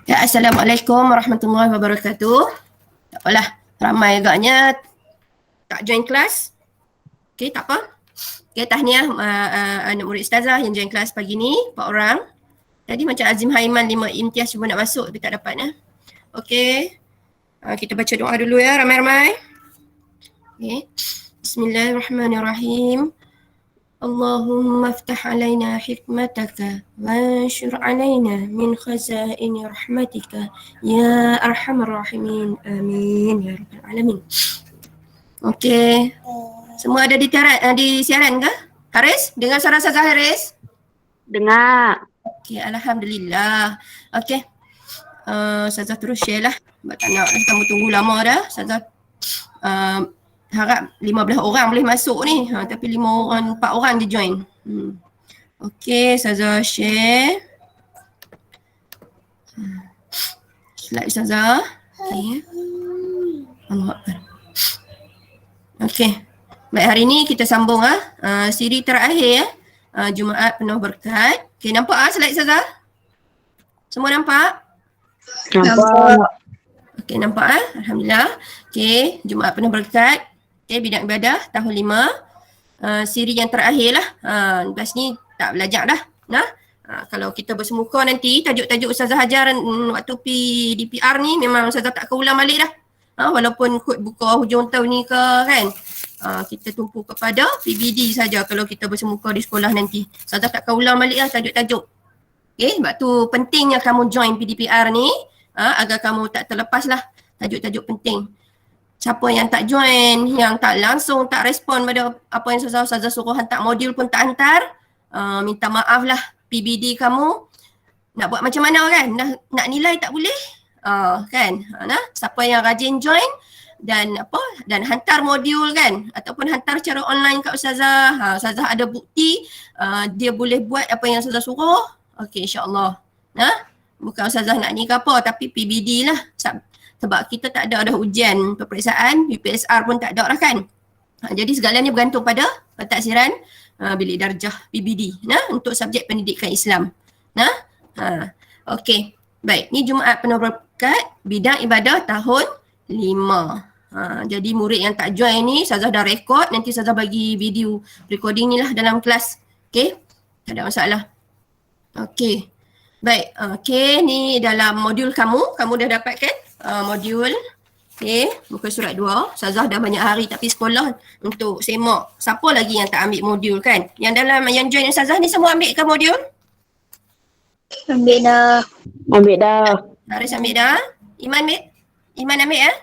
Ya, Assalamualaikum warahmatullahi wabarakatuh. Tak apalah, ramai agaknya tak join kelas. Okey, tak apa. Okey, tahniah anak murid ustazah yang join kelas pagi ni, 4 orang. Tadi macam Azim Haiman 5 imtiaz cuba nak masuk tapi tak dapat ya. Okey. Kita baca doa dulu ya ramai-ramai. Okey. Bismillahirrahmanirrahim. Allahumma aftah alaina hikmataka wanshur alaina min khazaini rahmatika ya arhamar rahimin. Amin ya rabbal alamin. Okey. Semua ada di siaran ke? Haris, dengar suara Ustazah Haris? Dengar. Okey, alhamdulillah. Okey. Ustazah terus share lah. Sebab tak nak kamu tunggu lama dah. Ustazah harap 15 orang boleh masuk ni. Tapi 4 orang je join. Okey, Ustazah share. Slide Ustazah. Okey. Allah Akbar. Okey. Baik, hari ni kita sambung siri terakhir Jumaat penuh berkat. Okey, nampak slide Ustazah? Semua nampak? Nampak. Okey, nampak Alhamdulillah. Okey, Jumaat penuh berkat. Okey, bidang ibadah tahun 5. Siri yang terakhir lah. Lepas ni tak belajar dah. Kalau kita bersemuka nanti tajuk-tajuk Ustazah ajar waktu PDPR ni memang Ustazah tak akan ulang balik dah. Walaupun kod buka hujung tahun ni ke kan. Kita tumpu kepada PBD saja kalau kita bersemuka di sekolah nanti. Ustazah tak akan ulang balik lah tajuk-tajuk. Okay, sebab tu pentingnya kamu join PDPR ni agar kamu tak terlepas lah tajuk-tajuk penting. Siapa yang tak join, yang tak langsung tak respon pada apa yang Ustazah suruh hantar modul pun tak hantar, minta maaf lah PBD kamu. Nak buat macam mana kan? Nak nilai tak boleh? Kan? Siapa yang rajin join dan hantar modul kan ataupun hantar secara online kat Ustazah. Ustazah ada bukti dia boleh buat apa yang Ustazah suruh. Okey, insya-Allah. Bukan Ustazah nak ni ke apa tapi PBD lah. Sebab kita tak ada ujian peperiksaan, UPSR pun tak ada lah kan. Jadi segalanya bergantung pada pentaksiran bilik darjah PBD untuk subjek pendidikan Islam. Okey. Baik, ni Jumaat penuh berkat bidang ibadah tahun 5. Jadi murid yang tak join ni Ustazah dah rekod, nanti Ustazah bagi video recording ni lah dalam kelas. Okey? Tak ada masalah. Okey. Baik, okey, ni dalam modul kamu dah dapatkan modul. Okey, muka surat 2. Ustazah dah banyak hari tak pergi sekolah untuk semak. Siapa lagi yang tak ambil modul kan? Yang join Ustazah ni semua ambil ke modul? Ambil dah. Haris ambil dah? Iman ambil? Iman ambil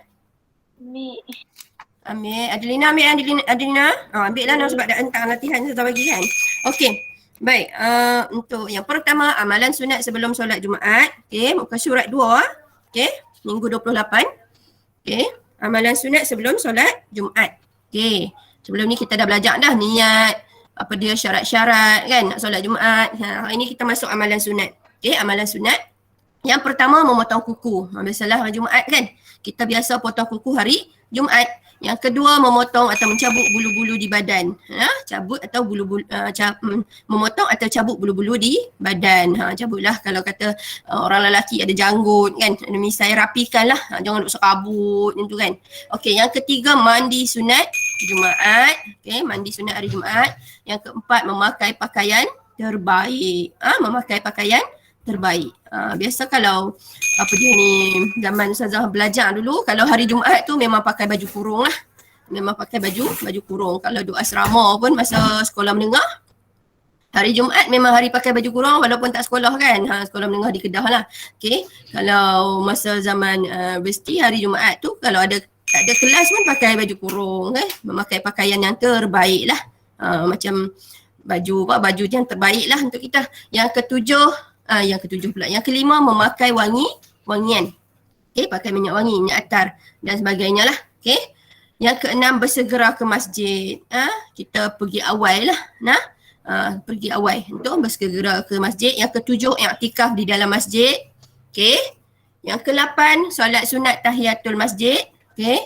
Ambil. Adelina ambil Adelina? Ambil lah sebab dah hantar latihan Ustazah bagi kan? Okey. Baik, untuk yang pertama amalan sunat sebelum solat Jumaat. Okey, muka surat 2. Okey, minggu 28. Okey, amalan sunat sebelum solat Jumaat. Okey, sebelum ni kita dah belajar dah niat, apa dia syarat-syarat kan nak solat Jumaat. Hari ni kita masuk amalan sunat. Okey, amalan sunat. Yang pertama memotong kuku. Biasalah Jumaat kan. Kita biasa potong kuku hari Jumaat. Yang kedua memotong atau mencabut bulu-bulu di badan. Memotong atau cabut bulu-bulu di badan. Cabutlah kalau kata orang lelaki ada janggut kan. Misai rapikan lah. Jangan duk serabut macam tu kan. Okey, yang ketiga mandi sunat Jumaat. Okey, mandi sunat hari Jumaat. Yang keempat memakai pakaian terbaik. Memakai pakaian terbaik. Biasa kalau zaman Ustazah belajar dulu, kalau hari Jumaat tu memang pakai baju kurung lah. Memang pakai baju kurung. Kalau duduk asrama pun masa sekolah menengah, hari Jumaat memang hari pakai baju kurung walaupun tak sekolah kan. Sekolah menengah di Kedah lah. Okay. Kalau masa zaman universiti hari Jumaat tu kalau tak ada kelas pun pakai baju kurung kan. Memakai pakaian yang terbaik lah. Macam baju yang terbaik lah untuk kita. Yang ketujuh pula. Yang kelima memakai wangian. Okay, pakai minyak wangi, minyak atar dan sebagainya lah. Okay. Yang keenam bersegera ke masjid. Kita pergi awal lah. Pergi awal untuk bersegera ke masjid. Yang ketujuh i'tikaf di dalam masjid. Okay. Yang ke-8 solat sunat tahiyatul masjid. Okay.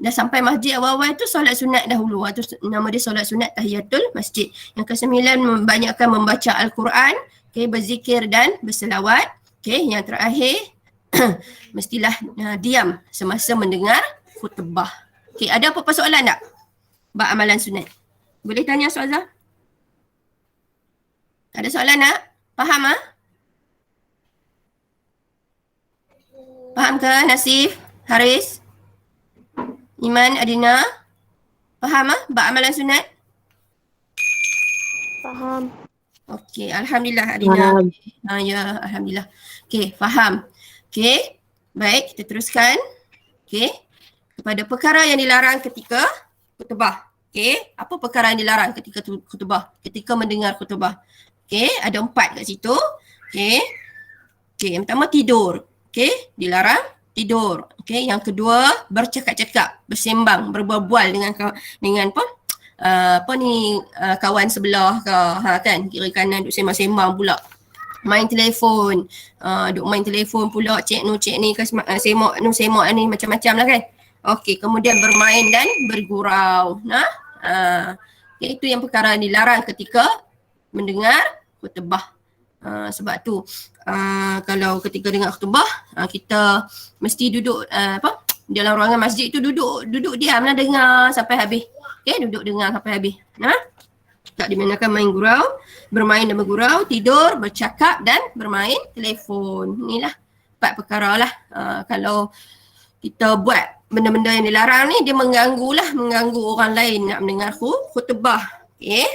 Dah sampai masjid awal-awal tu solat sunat dahulu. Tu nama dia solat sunat tahiyatul masjid. Yang ke-9 membanyakkan membaca Al-Quran. Okay, berzikir dan berselawat. Okay, yang terakhir mestilah diam semasa mendengar khutbah. Okey, ada apa-apa soalan tak? Bab amalan sunat. Boleh tanya Ustazah? Ada soalan tak? Faham ah? Faham ke Nasif? Haris? Iman, Adina? Faham ah bab amalan sunat? Faham. Okey, alhamdulillah Adina. Ya, alhamdulillah. Okey, faham. Okey. Baik, kita teruskan. Okey. Kepada perkara yang dilarang ketika khutbah. Okey, apa perkara yang dilarang ketika khutbah? Ketika mendengar khutbah. Okey, ada 4 kat situ. Okey. Okey, yang pertama tidur. Okey, dilarang tidur. Okey, yang kedua bercakap-cakap, bersembang, berbual-bual dengan apa? Kawan sebelah ke, kan, kiri kanan duk sembang-sembang pula, main telefon, duk main telefon pula, cek ni ke, semok ni, macam-macam lah kan. Okey, kemudian bermain dan bergurau. Okay, itu yang perkara dilarang ketika mendengar khutbah. Sebab tu kalau ketika dengar khutbah, kita mesti duduk dalam ruangan masjid tu, duduk diam lah, dengar sampai habis. Okay, duduk dengar sampai habis. Tak dibenarkan main gurau, bermain dan bergurau, tidur, bercakap dan bermain telefon. Inilah 4 perkara lah. Kalau kita buat benda-benda yang dilarang ni, dia mengganggu orang lain nak mendengar khutbah. Okay.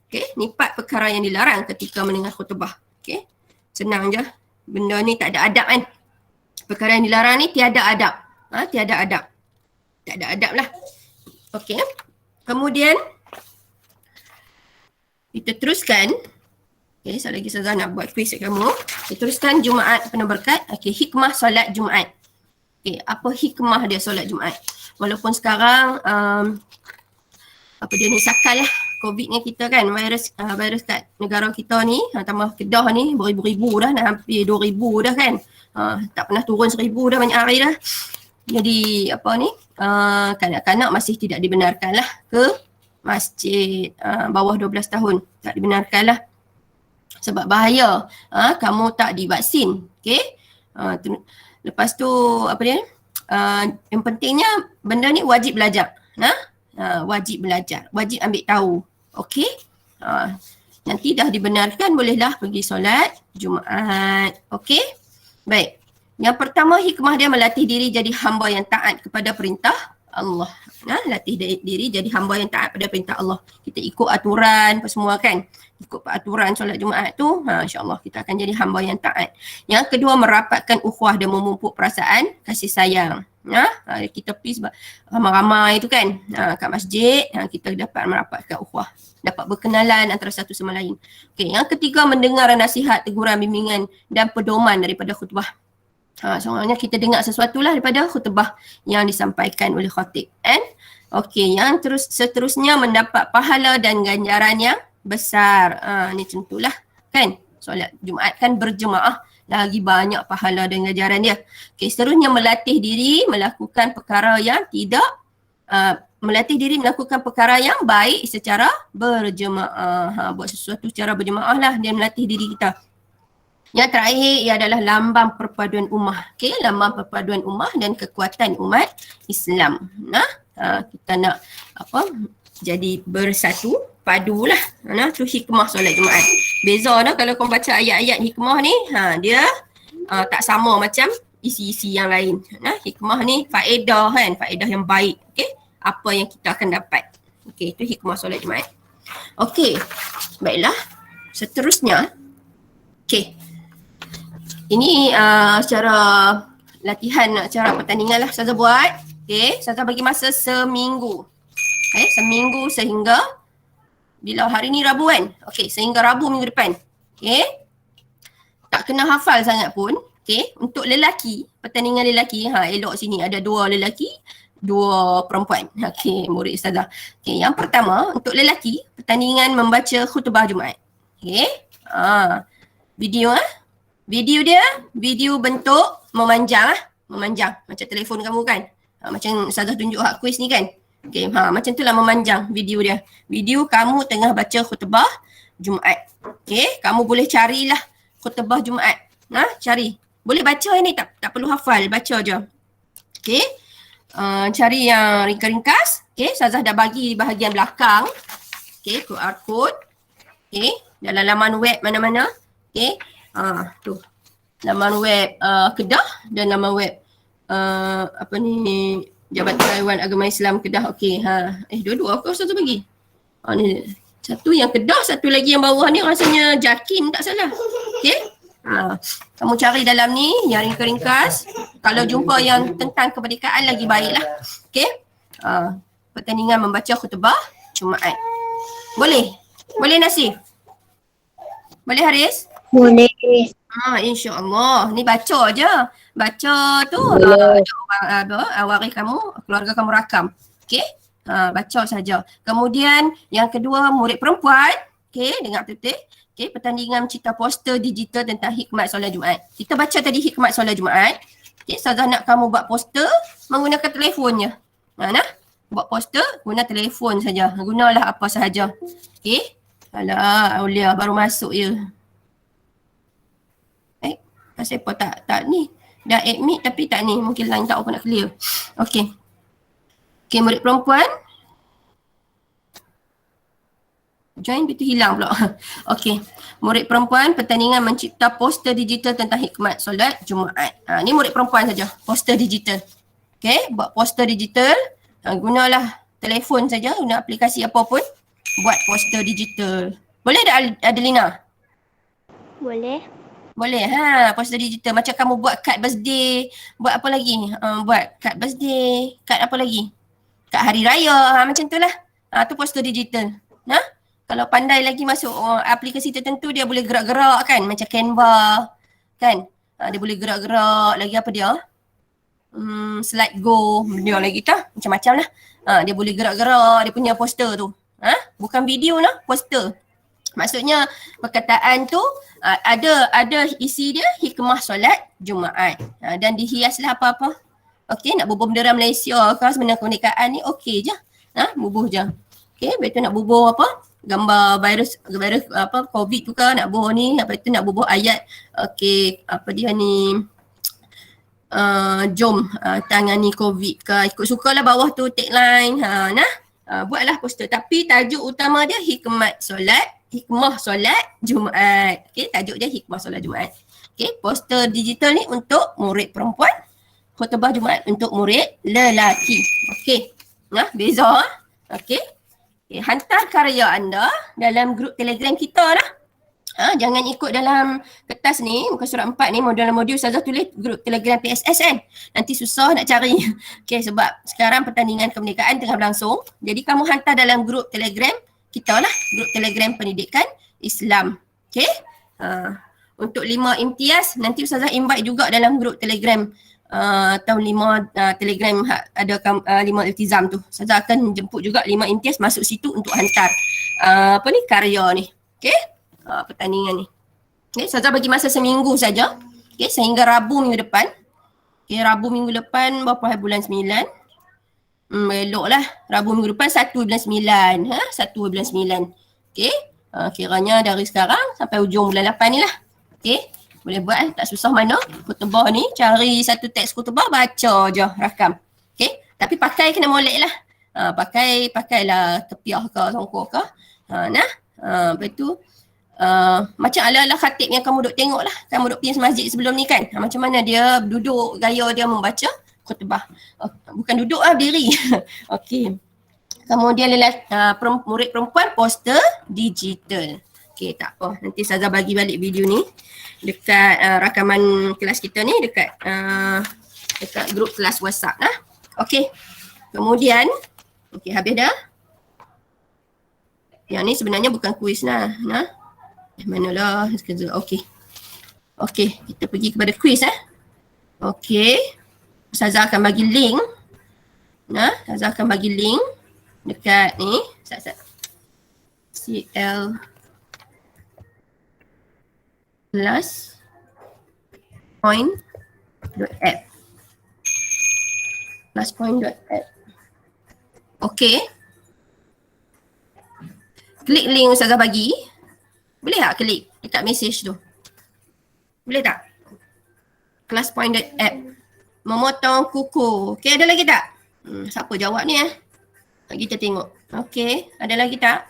Okay, ni 4 perkara yang dilarang ketika mendengar khutbah. Okay, senang je. Benda ni tak ada adab kan. Perkara yang dilarang ni tiada adab. Tiada adab. Tak ada adab lah. Okay. Kemudian kita teruskan. Okay, sekali lagi Ustazah nak buat quiz kat kamu. Kita teruskan Jumaat penuh berkat. Okay, hikmah solat Jumaat. Okay, apa hikmah dia solat Jumaat? Walaupun sekarang apa dia ni, sakal lah COVID ni kita kan, virus kat negara kita ni, tambah Kedah ni beribu-ribu dah, dah hampir 2,000 dah kan. Tak pernah turun 1,000 dah, banyak hari dah. Jadi apa ni, kanak-kanak masih tidak dibenarkan lah ke masjid bawah 12 tahun. Tak dibenarkan lah. Sebab bahaya. Kamu tak divaksin. Okay. Lepas tu apa dia? Yang pentingnya benda ni wajib belajar. Wajib belajar. Wajib ambil tahu. Okay. Nanti dah dibenarkan, bolehlah pergi solat Jumaat. Okay. Baik. Yang pertama, hikmah dia melatih diri jadi hamba yang taat kepada perintah Allah. Latih diri jadi hamba yang taat pada perintah Allah. Kita ikut aturan apa semua kan. Ikut aturan solat Jumaat tu, insyaAllah kita akan jadi hamba yang taat. Yang kedua, merapatkan ukhuwah dan memupuk perasaan kasih sayang. Kita pergi sebab ramai-ramai tu kan, kat masjid, kita dapat merapatkan ukhuwah. Dapat berkenalan antara satu sama lain. Okay, yang ketiga, mendengar nasihat, teguran, bimbingan dan pedoman daripada khutbah. Soalnya kita dengar sesuatu lah daripada khutbah yang disampaikan oleh khatib. Okey, yang seterusnya mendapat pahala dan ganjaran yang besar. Ni tentulah kan, solat Jumaat kan berjemaah, lagi banyak pahala dan ganjaran dia. Okey, seterusnya melatih diri melakukan perkara yang melakukan perkara yang baik secara berjemaah. Buat sesuatu secara berjemaah lah, dia melatih diri kita. Yang terakhir ia adalah lambang perpaduan ummah. Okey, lambang perpaduan ummah dan kekuatan umat Islam. Kita nak jadi bersatu, padulah. Tu hikmah solat Jumaat. Beza kalau kau baca ayat-ayat hikmah ni, dia tak sama macam isi-isi yang lain. Hikmah ni faedah kan, faedah yang baik. Okey, apa yang kita akan dapat. Okey, itu hikmah solat Jumaat. Okey, baiklah. Seterusnya, okey. Ini secara latihan, cara pertandingan lah Ustazah buat. Okay, Ustazah bagi masa seminggu. Okay, seminggu sehingga bila hari ni Rabu kan? Okay, sehingga Rabu minggu depan. Okay, tak kena hafal sangat pun. Okay, untuk lelaki, pertandingan lelaki, elok sini ada 2 lelaki, 2 perempuan. Okay, murid Ustazah. Okay, yang pertama untuk lelaki, pertandingan membaca khutbah Jumaat. Okay, video dia, video bentuk memanjang memanjang macam telefon kamu kan. Macam Ustazah tunjuk hak quiz ni kan. Okey, macam itulah memanjang video dia. Video kamu tengah baca khutbah Jumaat. Okey, kamu boleh carilah khutbah Jumaat. Cari Boleh baca ni, tak perlu hafal, baca je. Okay. Cari yang ringkas-ringkas. Okay, Ustazah dah bagi bahagian belakang. Okay, QR code. Okay, dalam laman web mana-mana. Okay, tu. Laman web Kedah dan laman web Jabatan Dewan Agama Islam Kedah. Okay, dua-dua aku Ustazah bagi. Ni. Satu yang Kedah, satu lagi yang bawah ni rasanya Jakim, tak salah. Okay. Kamu cari dalam ni yang ringkas-ringkas. Kalau jumpa yang tentang kemerdekaan lagi baiklah. Okey. Pertandingan membaca khutbah Jumaat. Boleh? Boleh Nasif? Boleh Haris? Boleh. InsyaAllah. Ni baca je. Baca tu waris kamu, keluarga kamu rakam. Okey? Baca saja. Kemudian yang kedua murid perempuan. Okey, dengar betul-betul. Okay, pertandingan mencipta poster digital tentang hikmat solat Jumaat. Kita baca tadi hikmat solat Jumaat. Okay, Ustazah nak kamu buat poster menggunakan telefonnya. Buat poster guna telefon saja. Gunalah apa sahaja. Okay. Alah, Aulia baru masuk je. Pasal apa tak ni? Dah admit tapi tak ni. Mungkin line tak apa nak clear. Okay. Okay, murid perempuan. Join betul hilang pula. Okey. Murid perempuan pertandingan mencipta poster digital tentang hikmat solat Jumaat. Ni murid perempuan saja. Poster digital. Okey, buat poster digital. Gunalah telefon saja, guna aplikasi apa pun buat poster digital. Boleh tak Adelina? Boleh. Boleh poster digital. Macam kamu buat kad birthday, buat apa lagi? Buat kad birthday, kad apa lagi? Kad hari raya, macam tu lah. Tu poster digital. Kalau pandai lagi masuk aplikasi tertentu, dia boleh gerak-gerak kan, macam Canva kan. Dia boleh gerak-gerak, lagi apa dia? Slide Go, dia lagi tak? Macam-macam lah. Dia boleh gerak-gerak, dia punya poster tu. Bukan video lah, poster. Maksudnya perkataan tu ada isi dia hikmah solat Jumaat. Dan dihiaslah apa-apa. Okey, nak bubuh bendera Malaysia ke sebenarnya kemerdekaan ni okey je. Bubuh je. Okey, betul nak bubuh apa? Gambar virus apa COVID tu kan, nak bubuh ni, apa itu nak bubuh ayat. Okey, apa dia ni? Jom tangani COVID ke, ikut sukalah bawah tu tagline. Buatlah poster, tapi tajuk utama dia hikmah solat Jumaat. Okey, tajuk dia hikmah solat Jumaat. Okey, poster digital ni untuk murid perempuan, khutbah Jumaat untuk murid lelaki. Okey. Beza okey. Okay, hantar karya anda dalam grup Telegram kita lah. Jangan ikut dalam kertas ni, muka surat 4 ni, modul-modul Ustazah tulis grup Telegram PSS kan. Nanti susah nak cari. Okay, sebab sekarang pertandingan kemerdekaan tengah berlangsung. Jadi kamu hantar dalam grup Telegram kita lah, grup Telegram Pendidikan Islam. Okay. Untuk 5 imtiaz, nanti Ustazah invite juga dalam grup Telegram tahun 5 Telegram ada 5 iltizam tu. Saya akan jemput juga 5 imtiaz masuk situ untuk hantar karya ni. Okey? Pertandingan ni. Okey, saya bagi masa seminggu saja. Okey, sehingga Rabu minggu depan. Okey, Rabu minggu depan berapa hari bulan 9? Eloklah. Rabu minggu depan 1 bulan 9. 1 bulan 9. Okey? Kiranya dari sekarang sampai hujung bulan 8 ni lah. Okey? Boleh buat tak susah mana. Khutbah ni cari satu teks khutbah, baca je, rakam. Okay. Tapi pakai kena molek lah. Pakailah tepiah ke, songkok ke. Lepas tu macam ala-ala khatib yang kamu duk tengok lah. Kamu duk pergi masjid sebelum ni kan. Macam mana dia duduk, gaya dia membaca khutbah. Bukan duduk lah, diri. Okay. Kemudian murid perempuan poster digital. Okay, tak apa. Nanti Ustazah bagi balik video ni dekat rakaman kelas kita ni, dekat grup kelas WhatsApp lah. Okay. Kemudian, okay, habis dah. Yang ni sebenarnya bukan kuis lah. Manalah. Okay. Okay, kita pergi kepada kuis . Okay. Ustazah akan bagi link. Ustazah akan bagi link dekat ni. CL plus point.app plus point.app. Okay. Klik link Ustazah bagi. Boleh tak klik dekat message tu? Boleh tak? classpoint.app. Memotong kuku. Okey, ada lagi tak? Siapa jawab ni Kita tengok. Okey, ada lagi tak?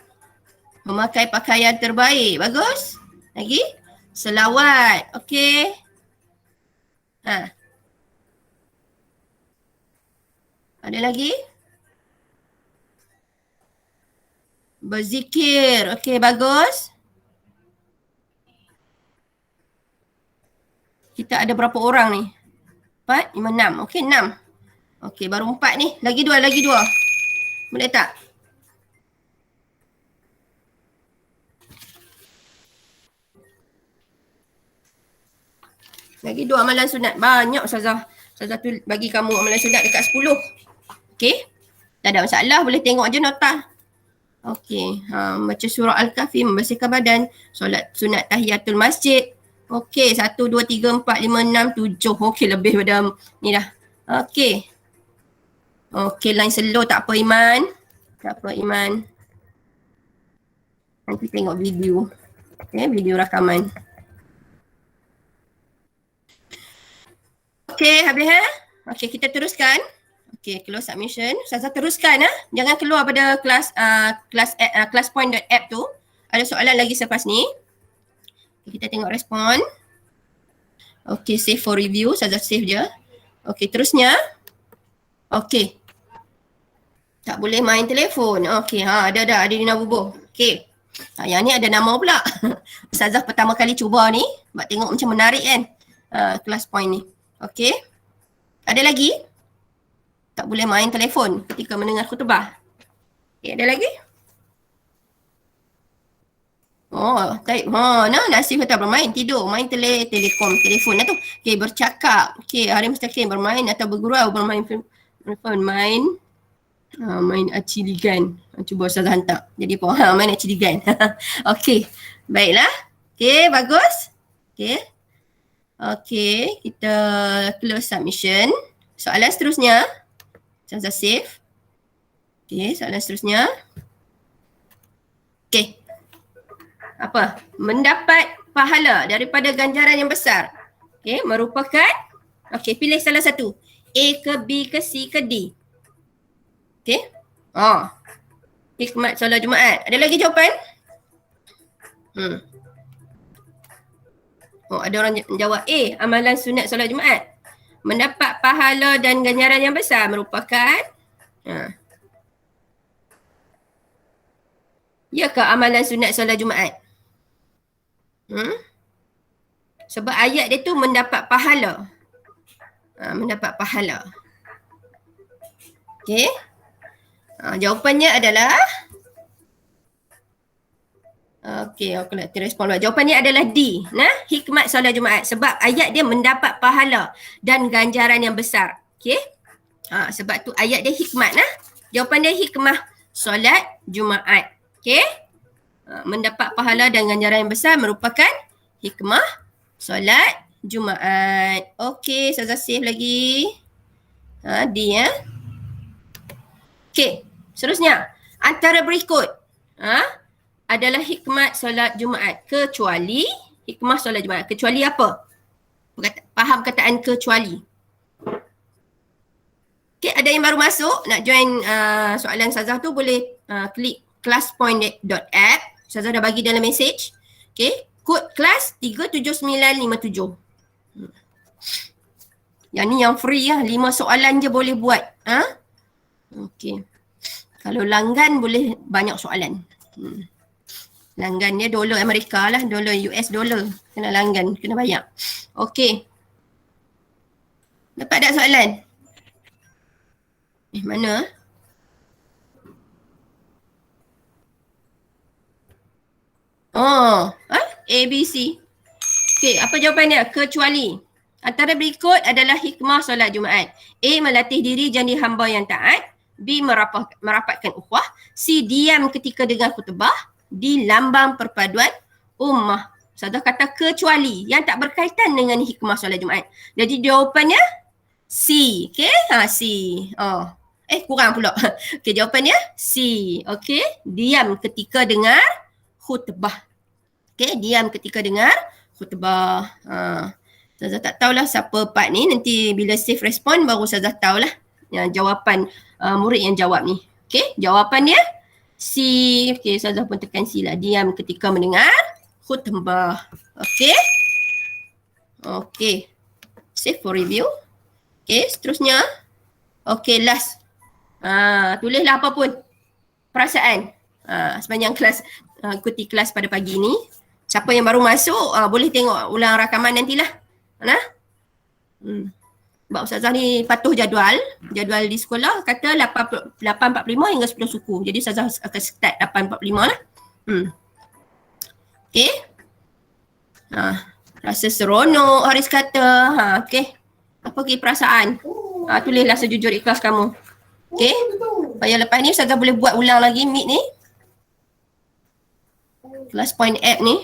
Memakai pakaian terbaik. Bagus. Lagi? Selawat. Okey. Ada lagi? Berzikir. Okey, bagus. Kita ada berapa orang ni? 4, 5, 6. Okey, 6. Okey, baru 4 ni. Lagi 2, lagi 2. Boleh tak? Lagi 2 amalan sunat. Banyak Ustazah. Ustazah tu bagi kamu amalan sunat dekat 10. Okey? Tak ada masalah. Boleh tengok je nota. Okey. Baca surah Al-Kahfi, membersihkan badan. Solat sunat tahiyatul masjid. Okey. 1, 2, 3, 4, 5, 6, 7. Okey, lebih pada ni dah. Okey. Okey, line slow tak apa Iman. Tak apa Iman. Nanti tengok video. Okey, video rakaman. Okey, habis Okey, kita teruskan. Okey, close submission. Ustazah teruskan Jangan keluar pada classpoint.app tu. Ada soalan lagi selepas ni. Kita tengok respon. Okey, save for review. Ustazah save je. Okey, terusnya. Okey. Tak boleh main telefon. Okey, ada Dina Bubuh. Okey. Yang ni ada nama pula. Ustazah pertama kali cuba ni. Buat tengok macam menarik kan. Class point ni. Okey. Ada lagi? Tak boleh main telefon ketika mendengar khutbah. Okey, ada lagi? Baik. Nasib kata bermain, tidur, main telefon lah tu. Okey, bercakap. Okey, hari mustaqim bermain atau bergurau, main aciligan. Cuba Ustazah hantar. Jadi apa? Main aciligan. Okey. Baiklah. Okey, bagus. Okey. Okey, kita close submission. Soalan seterusnya. Ustazah save. Okey, soalan seterusnya. Okey. Apa? Mendapat pahala daripada ganjaran yang besar. Okey, merupakan pilih salah satu. A ke B ke C ke D. Okey. Hikmat solat Jumaat. Ada lagi jawapan? Ada orang jawab A, amalan sunat solat Jumaat. Mendapat pahala dan ganjaran yang besar merupakan ya ke amalan sunat solat Jumaat? Sebab ayat dia tu mendapat pahala. Mendapat pahala. Okey. Jawapannya adalah okey, aku nak respon. Jawapannya adalah D. Hikmat solat Jumaat. Sebab ayat dia mendapat pahala dan ganjaran yang besar. Okey. Sebab tu ayat dia hikmat. Jawapan dia hikmah solat Jumaat. Okey. Mendapat pahala dan ganjaran yang besar merupakan hikmah solat Jumaat. Okey, Ustazah save lagi. D Okey, seterusnya. Antara berikut adalah hikmat solat Jumaat. Kecuali hikmah solat Jumaat. Kecuali apa? Faham kataan kecuali. Okey, ada yang baru masuk nak join soalan Ustazah tu boleh klik classpoint.app. Ustazah dah bagi dalam message. Okey, kod kelas 37957. Yang ni yang free 5 soalan je boleh buat. Okey. Kalau langgan boleh banyak soalan. Langgan dia dolar Amerika lah, dolar US dollar. Kena langgan, kena bayar. Okey. Dapat tak soalan? Mana? A, B, C. Okey, apa jawapannya? Kecuali. Antara berikut adalah hikmah solat Jumaat. A, melatih diri jadi hamba yang taat. B, merapatkan ukhuwah. C, diam ketika dengar khutbah. D, lambang perpaduan ummah. Ustazah kata kecuali yang tak berkaitan dengan hikmah solat Jumaat. Jadi jawapannya C. Okey, C. Kurang pula. Okey, jawapannya C. Okey, diam ketika dengar khutbah. Okey, diam ketika dengar khutbah. Ustazah tak tahulah siapa part ni. Nanti bila Saif respon baru Ustazah tahulah jawapan murid yang jawab ni. Okay, jawapan dia C. Okay, Ustazah pun tekan C lah. Diam ketika mendengar khutbah. Okay. Okay. Save for review. Okay, seterusnya. Okay, last. Tulislah apa pun perasaan sepanjang kelas, ikuti kelas pada pagi ni. Siapa yang baru masuk boleh tengok ulang rakaman nantilah. Sebab Ustazah ni patuh jadual di sekolah kata 8.45 hingga 10 suku. Jadi Ustazah akan start 8.45 lah. Okay. Rasa seronok Haris kata. Okay. Apa ke perasaan? Tulislah sejujur ikhlas kamu. Okay. Supaya lepas ni Ustazah boleh buat ulang lagi meet ni. Class point app ni.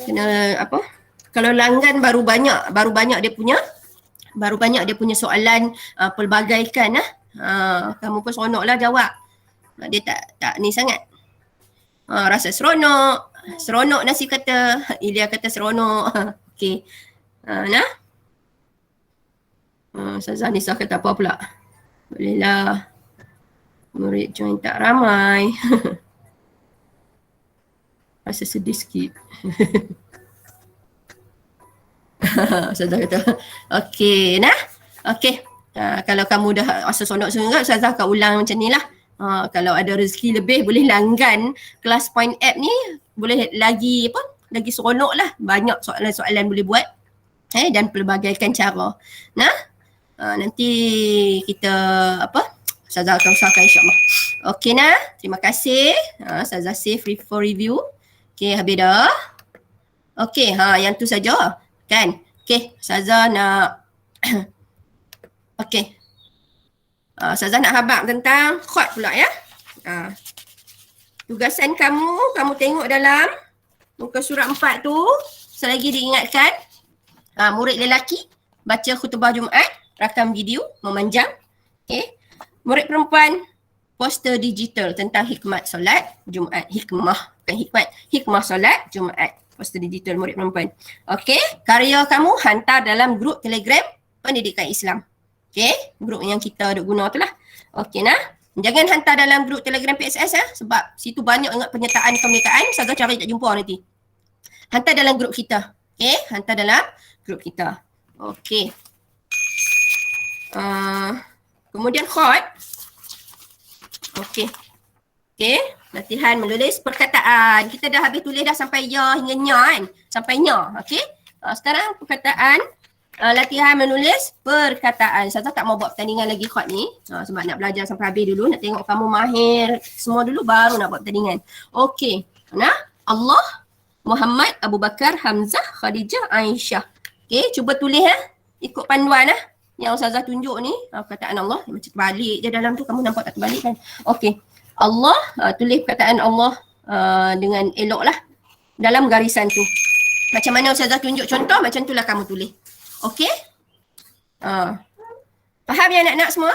Kena apa? Kalau langgan baru banyak dia punya soalan pelbagaikan lah. Kamu pun seronoklah jawab. Dia tak ni sangat. Rasa seronok. Seronok Nasib kata. Ilya kata seronok. Okey. Ustazah Nisa kata apa pula? Bolehlah. Murid join tak ramai. Rasa sedih sikit. Ustazah kata, okey nah. Okey. Kalau kamu dah rasa seronok sangat, Ustazah akan ulang macam ni lah. Kalau ada rezeki lebih boleh langgan kelas point app ni, boleh lagi seronok lah. Banyak soalan-soalan boleh buat. Dan pelbagaikan cara. Nanti kita Ustazah akan usahakan insyaAllah. Okey nah. Terima kasih. Ustazah save for review. Okey, habis dah. Okey, yang tu saja. Kan? Okey, Ustazah nak okey. Ustazah nak habaq tentang khot pula ya. Tugasan kamu tengok dalam muka surat 4 tu. Selagi diingatkan, murid lelaki baca khutbah Jumaat, rakam video, memanjang. Okey. Murid perempuan poster digital tentang hikmat solat Jumaat. Hikmah solat Jumaat. Poster digital murid perempuan. Okey, karya kamu hantar dalam grup Telegram Pendidikan Islam. Okey, grup yang kita duk guna tu lah. Okey nah. Jangan hantar dalam grup Telegram PSS sebab situ banyak ingat penyertaan kemerdekaan. Saya cari tak jumpa nanti. Hantar dalam grup kita. Okey, hantar dalam grup kita. Okey. Kemudian khot. Okey. Okey, latihan menulis perkataan. Kita dah habis tulis dah sampai ya hingga nya kan. Sampai nya. Okey. Sekarang perkataan, latihan menulis perkataan. Saya tak mau buat pertandingan lagi khot ni. Sebab nak belajar sampai habis dulu. Nak tengok kamu mahir semua dulu baru nak buat pertandingan. Okey. Allah, Muhammad, Abu Bakar, Hamzah, Khadijah, Aisyah. Okey, cuba tulis ikut panduan yang Ustazah tunjuk ni. Perkataan Allah macam terbalik je dalam tu. Kamu nampak tak terbalik kan? Okey. Allah, tulis perkataan Allah dengan elok lah dalam garisan tu. Macam mana Ustazah tunjuk contoh, macam tu lah kamu tulis. Okey? Faham ya anak-anak semua?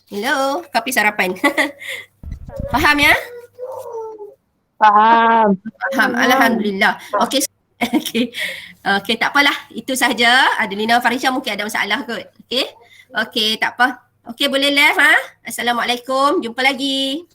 Hello, kopi sarapan. Faham ya? Faham. Faham, Alhamdulillah. Okey. Okey, tak apalah. Itu sahaja. Adelina Farisha mungkin ada masalah kot. Okey? Okey, tak apa. Okey, boleh live Assalamualaikum. Jumpa lagi.